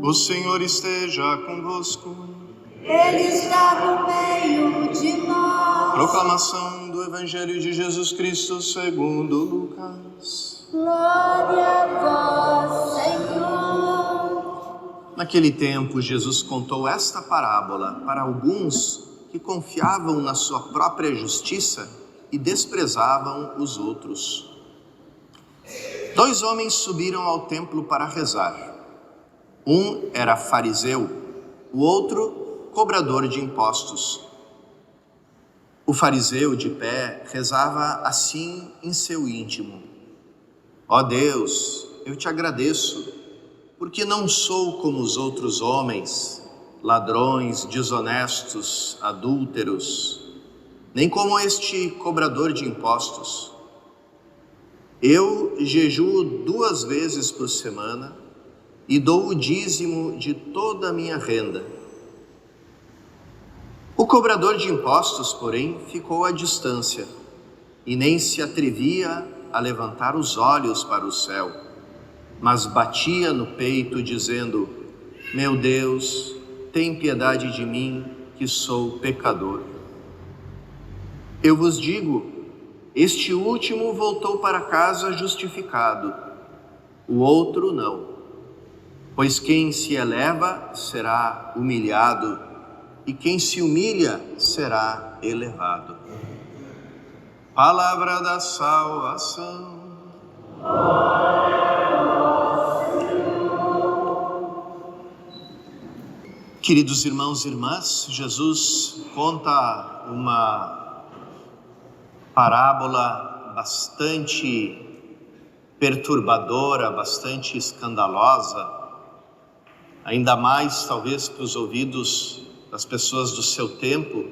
O Senhor esteja convosco. Ele está no meio de nós. Proclamação do Evangelho de Jesus Cristo segundo Lucas. Glória a vós, Senhor. Naquele tempo, Jesus contou esta parábola para alguns que confiavam na sua própria justiça e desprezavam os outros. 2 homens subiram ao templo para rezar. Um era fariseu, o outro cobrador de impostos. O fariseu, de pé, rezava assim em seu íntimo: Ó Deus, eu te agradeço, porque não sou como os outros homens, ladrões, desonestos, adúlteros, nem como este cobrador de impostos. Eu jejuo 2 vezes por semana e dou o dízimo de toda a minha renda. O cobrador de impostos, porém, ficou à distância e nem se atrevia a levantar os olhos para o céu, mas batia no peito dizendo: Meu Deus, tem piedade de mim, que sou pecador. Eu vos digo, este último voltou para casa justificado, o outro não. Pois quem se eleva será humilhado, e quem se humilha será elevado. Palavra da salvação. Queridos irmãos e irmãs, Jesus conta uma parábola bastante perturbadora, bastante escandalosa, ainda mais talvez para os ouvidos das pessoas do seu tempo,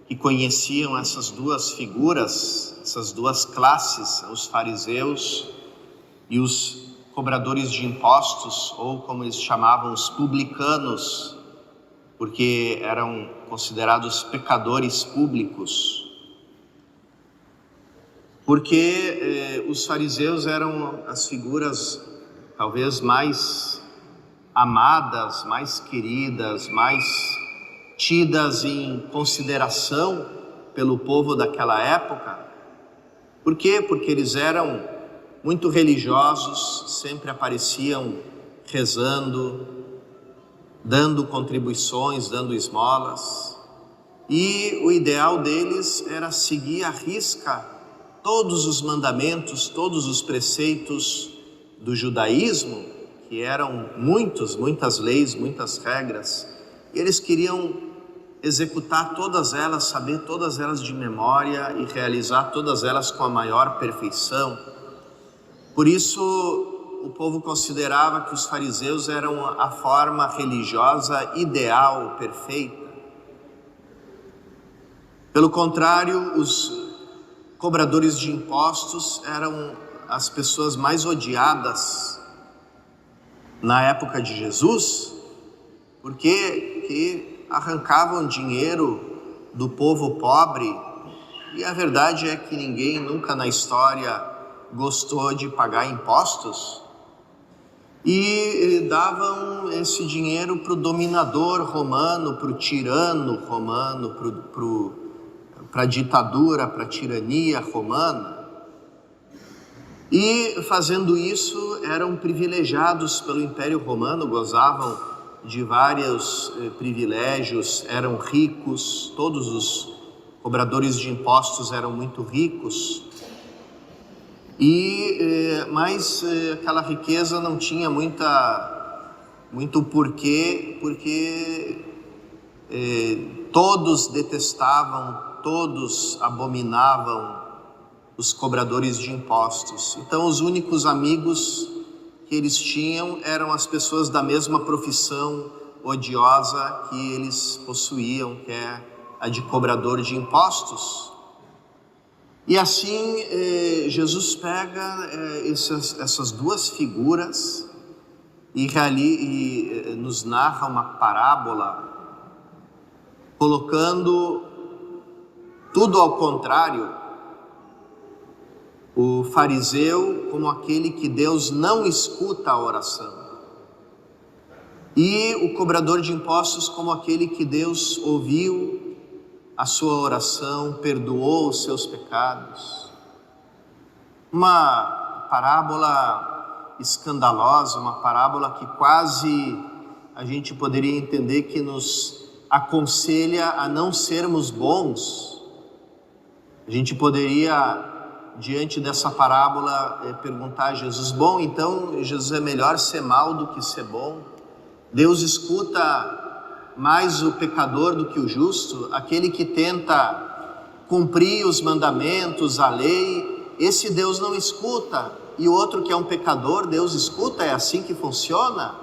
que conheciam essas 2 figuras, essas 2 classes, os fariseus e os cobradores de impostos, ou como eles chamavam, os publicanos, porque eram considerados pecadores públicos. Porque os fariseus eram as figuras talvez mais amadas, mais queridas, mais tidas em consideração pelo povo daquela época. Por quê? Porque eles eram muito religiosos, sempre apareciam rezando, dando contribuições, dando esmolas, e o ideal deles era seguir à risca todos os mandamentos, todos os preceitos do judaísmo, que eram muitas leis, muitas regras, e eles queriam executar todas elas, saber todas elas de memória e realizar todas elas com a maior perfeição. Por isso, o povo considerava que os fariseus eram a forma religiosa ideal, perfeita. Pelo contrário, os cobradores de impostos eram as pessoas mais odiadas na época de Jesus, porque arrancavam dinheiro do povo pobre, e a verdade é que ninguém nunca na história gostou de pagar impostos, e davam esse dinheiro para o dominador romano, para o tirano romano, para a ditadura, para a tirania romana. E fazendo isso eram privilegiados pelo Império Romano, gozavam de vários privilégios, eram ricos, todos os cobradores de impostos eram muito ricos, mas aquela riqueza não tinha muito porquê, porque todos detestavam, todos abominavam os cobradores de impostos. Então, os únicos amigos que eles tinham eram as pessoas da mesma profissão odiosa que eles possuíam, que é a de cobrador de impostos. E assim, Jesus pega essas 2 figuras e nos narra uma parábola, colocando tudo ao contrário. O fariseu como aquele que Deus não escuta a oração. e o cobrador de impostos como aquele que Deus ouviu a sua oração, perdoou os seus pecados. Uma parábola escandalosa, uma parábola que quase a gente poderia entender que nos aconselha a não sermos bons. A gente poderia, diante dessa parábola, perguntar a Jesus: bom, então Jesus, é melhor ser mal do que ser bom? Deus escuta mais o pecador do que o justo? Aquele que tenta cumprir os mandamentos, a lei, esse Deus não escuta, e o outro que é um pecador, Deus escuta? É assim que funciona?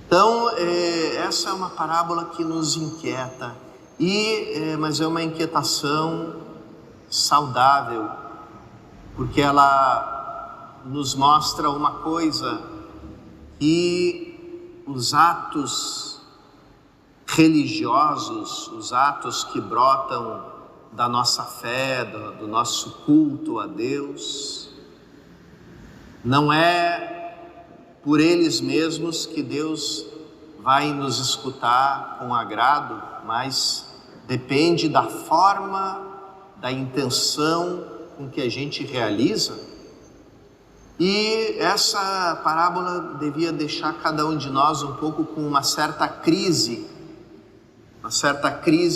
Então, essa é uma parábola que nos inquieta, mas é uma inquietação saudável, porque ela nos mostra uma coisa, que os atos religiosos, os atos que brotam da nossa fé, do nosso culto a Deus, não é por eles mesmos que Deus vai nos escutar com agrado, mas depende da forma, da intenção com que a gente realiza. E essa parábola devia deixar cada um de nós um pouco com uma certa crise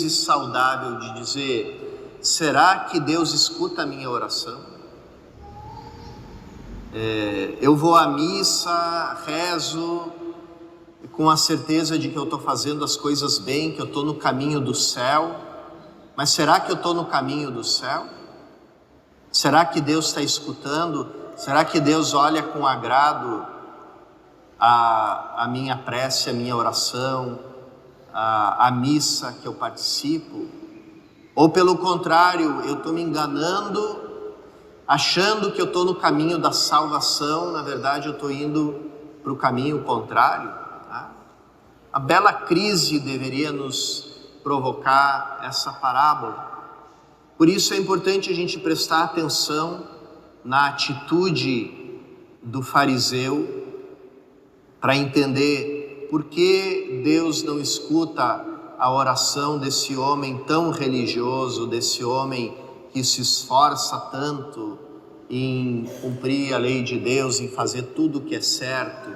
saudável de dizer: será que Deus escuta a minha oração? Eu vou à missa, rezo, com a certeza de que eu estou fazendo as coisas bem, que eu estou no caminho do céu, mas será que eu estou no caminho do céu? Será que Deus está escutando? Será que Deus olha com agrado a minha prece, a minha oração, a missa que eu participo? Ou pelo contrário, eu estou me enganando, achando que eu estou no caminho da salvação, na verdade eu estou indo para o caminho contrário? Tá? A bela crise deveria nos provocar essa parábola. Por isso é importante a gente prestar atenção na atitude do fariseu, para entender por que Deus não escuta a oração desse homem tão religioso, desse homem que se esforça tanto em cumprir a lei de Deus, em fazer tudo o que é certo.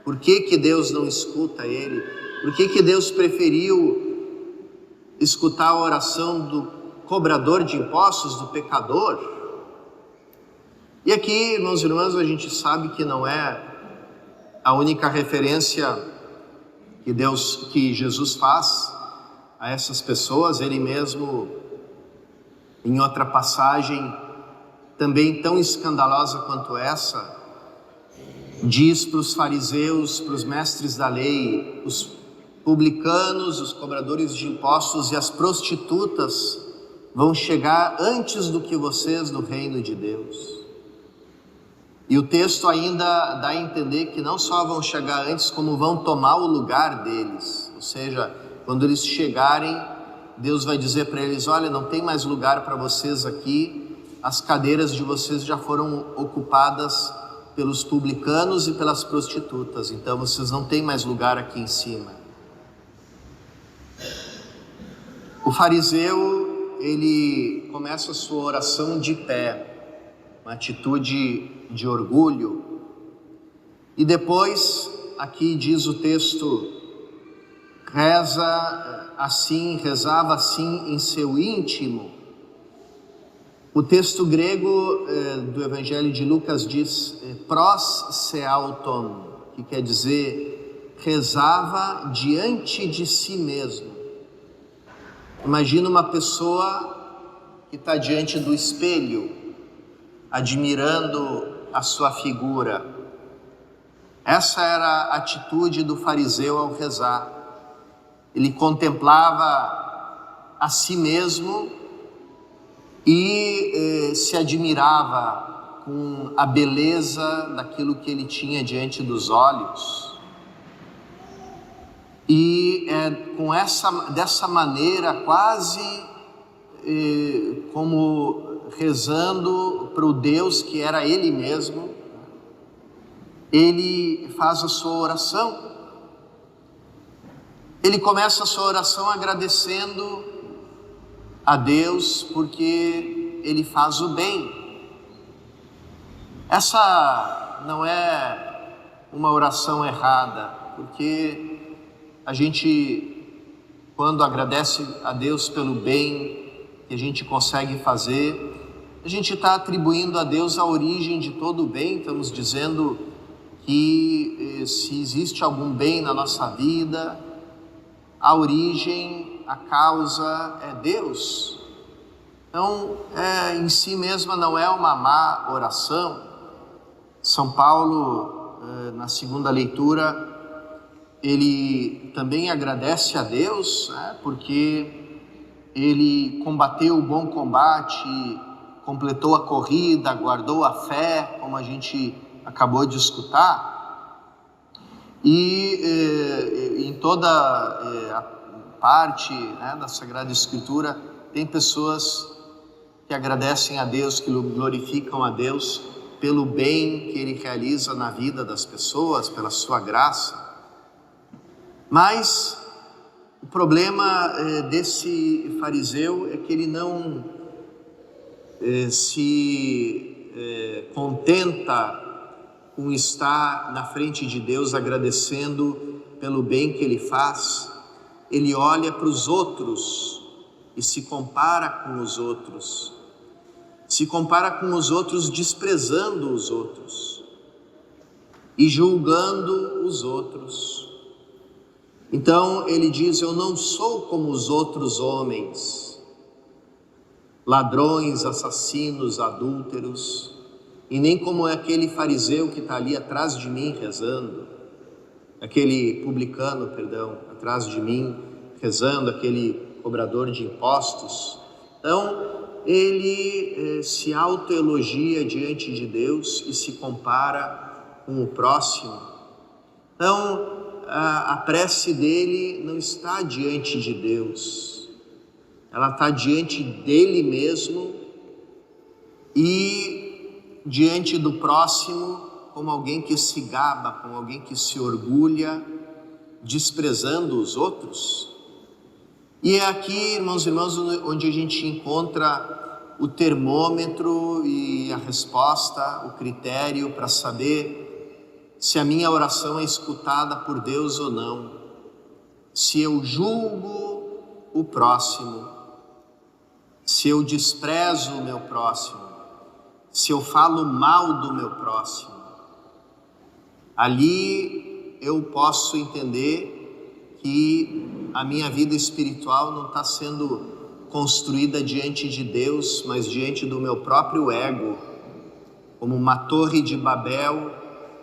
Por que Deus não escuta ele? Por que Deus preferiu escutar a oração do cobrador de impostos, do pecador? E aqui, meus irmãos, a gente sabe que não é a única referência que Jesus faz a essas pessoas. Ele mesmo, em outra passagem também tão escandalosa quanto essa, diz para os fariseus, para os mestres da lei: os publicanos, os cobradores de impostos e as prostitutas vão chegar antes do que vocês no reino de Deus. E o texto ainda dá a entender que não só vão chegar antes, como vão tomar o lugar deles. Ou seja, quando eles chegarem, Deus vai dizer para eles: olha, não tem mais lugar para vocês aqui, as cadeiras de vocês já foram ocupadas pelos publicanos e pelas prostitutas, então vocês não têm mais lugar aqui em cima. O fariseu, ele começa a sua oração de pé, uma atitude de orgulho, e depois, aqui diz o texto, rezava assim em seu íntimo. O texto grego do Evangelho de Lucas diz pros seauton, que quer dizer rezava diante de si mesmo. Imagina uma pessoa que está diante do espelho, admirando a sua figura. Essa era a atitude do fariseu ao rezar. Ele contemplava a si mesmo e se admirava com a beleza daquilo que ele tinha diante dos olhos. E dessa maneira, quase como rezando para o Deus que era ele mesmo, ele faz a sua oração. Ele começa a sua oração agradecendo a Deus porque ele faz o bem. Essa não é uma oração errada, porque a gente, quando agradece a Deus pelo bem que a gente consegue fazer, a gente está atribuindo a Deus a origem de todo o bem. Estamos dizendo que se existe algum bem na nossa vida, a origem, a causa é Deus. Então, em si mesma não é uma má oração. São Paulo, na segunda leitura, ele também agradece a Deus, porque ele combateu o bom combate, completou a corrida, guardou a fé, como a gente acabou de escutar. E em toda a parte da Sagrada Escritura, tem pessoas que agradecem a Deus, que glorificam a Deus pelo bem que Ele realiza na vida das pessoas, pela sua graça. Mas o problema desse fariseu é que ele não se contenta com estar na frente de Deus agradecendo pelo bem que ele faz. Ele olha para os outros e se compara com os outros. Se compara com os outros desprezando os outros e julgando os outros. Então ele diz: eu não sou como os outros homens, ladrões, assassinos, adúlteros, e nem como é aquele fariseu que está ali atrás de mim rezando, aquele publicano, atrás de mim rezando, aquele cobrador de impostos. Então ele se autoelogia diante de Deus e se compara com o próximo. Então a prece dele não está diante de Deus, ela está diante dele mesmo e diante do próximo, como alguém que se gaba, como alguém que se orgulha, desprezando os outros. E é aqui, irmãos e irmãs, onde a gente encontra o termômetro e a resposta, o critério para saber se a minha oração é escutada por Deus ou não. Se eu julgo o próximo, se eu desprezo o meu próximo, se eu falo mal do meu próximo, ali eu posso entender que a minha vida espiritual não está sendo construída diante de Deus, mas diante do meu próprio ego, como uma torre de Babel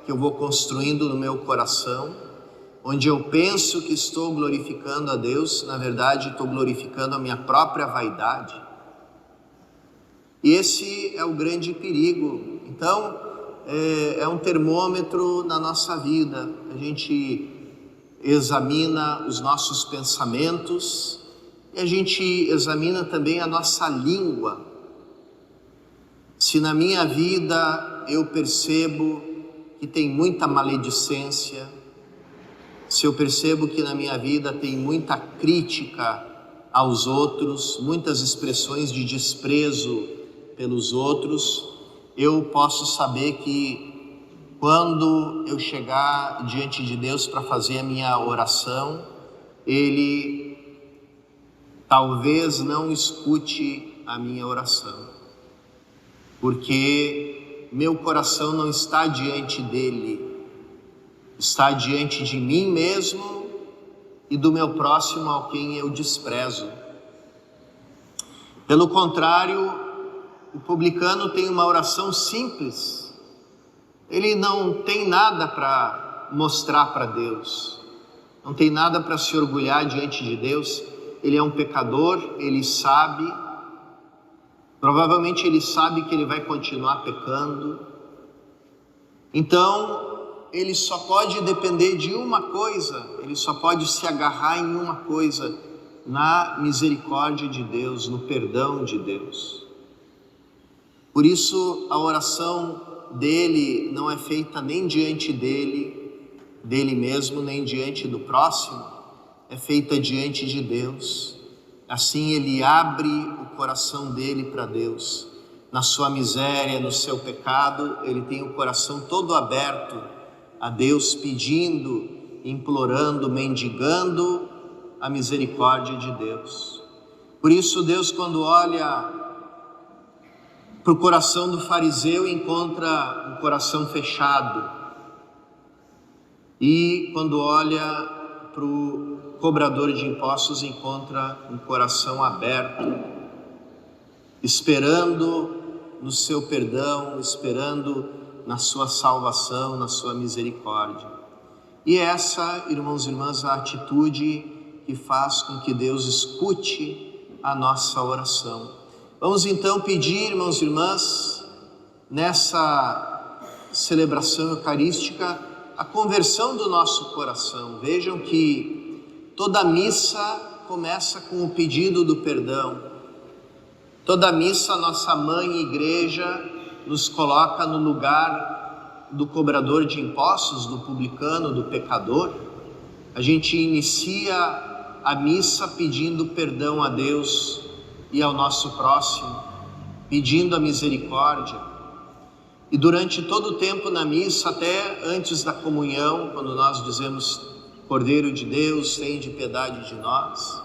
que eu vou construindo no meu coração, onde eu penso que estou glorificando a Deus, na verdade estou glorificando a minha própria vaidade. E esse é o grande perigo. Então, é um termômetro na nossa vida. A gente examina os nossos pensamentos e a gente examina também a nossa língua. Se na minha vida eu percebo que tem muita maledicência, se eu percebo que na minha vida tem muita crítica aos outros, muitas expressões de desprezo pelos outros, eu posso saber que quando eu chegar diante de Deus para fazer a minha oração, Ele talvez não escute a minha oração, porque meu coração não está diante dele, está diante de mim mesmo e do meu próximo, ao quem eu desprezo. Pelo contrário, o publicano tem uma oração simples, ele não tem nada para mostrar para Deus, não tem nada para se orgulhar diante de Deus. Ele é um pecador, ele sabe, provavelmente ele sabe que ele vai continuar pecando. Então ele só pode depender de uma coisa, ele só pode se agarrar em uma coisa: na misericórdia de Deus, no perdão de Deus. Por isso a oração dele não é feita nem diante dele mesmo, nem diante do próximo, é feita diante de Deus. Assim ele abre o coração dele para Deus. Na sua miséria, no seu pecado, ele tem o coração todo aberto a Deus, pedindo, implorando, mendigando a misericórdia de Deus. Por isso Deus, quando olha para o coração do fariseu, encontra um coração fechado, e quando olha para o cobrador de impostos, encontra um coração aberto, esperando no seu perdão, esperando na sua salvação, na sua misericórdia. E essa, irmãos e irmãs, a atitude que faz com que Deus escute a nossa oração. Vamos então pedir, irmãos e irmãs, nessa celebração eucarística, a conversão do nosso coração. Vejam que toda missa começa com o pedido do perdão. Toda missa, nossa mãe igreja nos coloca no lugar do cobrador de impostos, do publicano, do pecador. A gente inicia a missa pedindo perdão a Deus e ao nosso próximo, pedindo a misericórdia. E durante todo o tempo na missa, até antes da comunhão, quando nós dizemos Cordeiro de Deus, tende piedade de nós,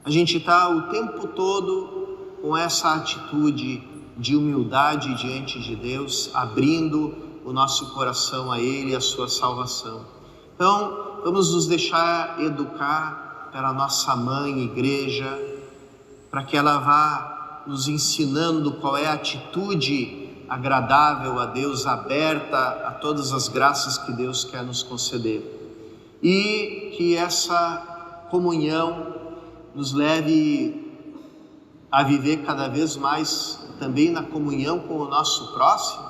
a gente está o tempo todo com essa atitude de humildade diante de Deus, abrindo o nosso coração a Ele e a sua salvação. Então, vamos nos deixar educar pela nossa mãe igreja, para que ela vá nos ensinando qual é a atitude agradável a Deus, aberta a todas as graças que Deus quer nos conceder. E que essa comunhão nos leve a viver cada vez mais também na comunhão com o nosso próximo,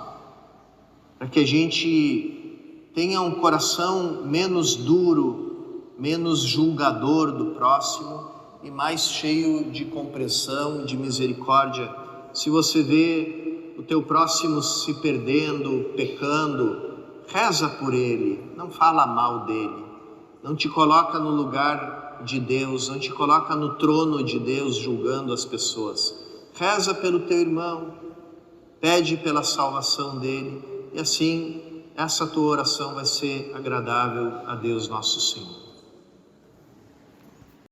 para que a gente tenha um coração menos duro, menos julgador do próximo e mais cheio de compreensão, de misericórdia. Se você vê o teu próximo se perdendo, pecando, reza por ele, não fala mal dele, não te coloca no lugar de Deus, não te coloca no trono de Deus julgando as pessoas. Reza pelo teu irmão, pede pela salvação dele, e assim essa tua oração vai ser agradável a Deus nosso Senhor.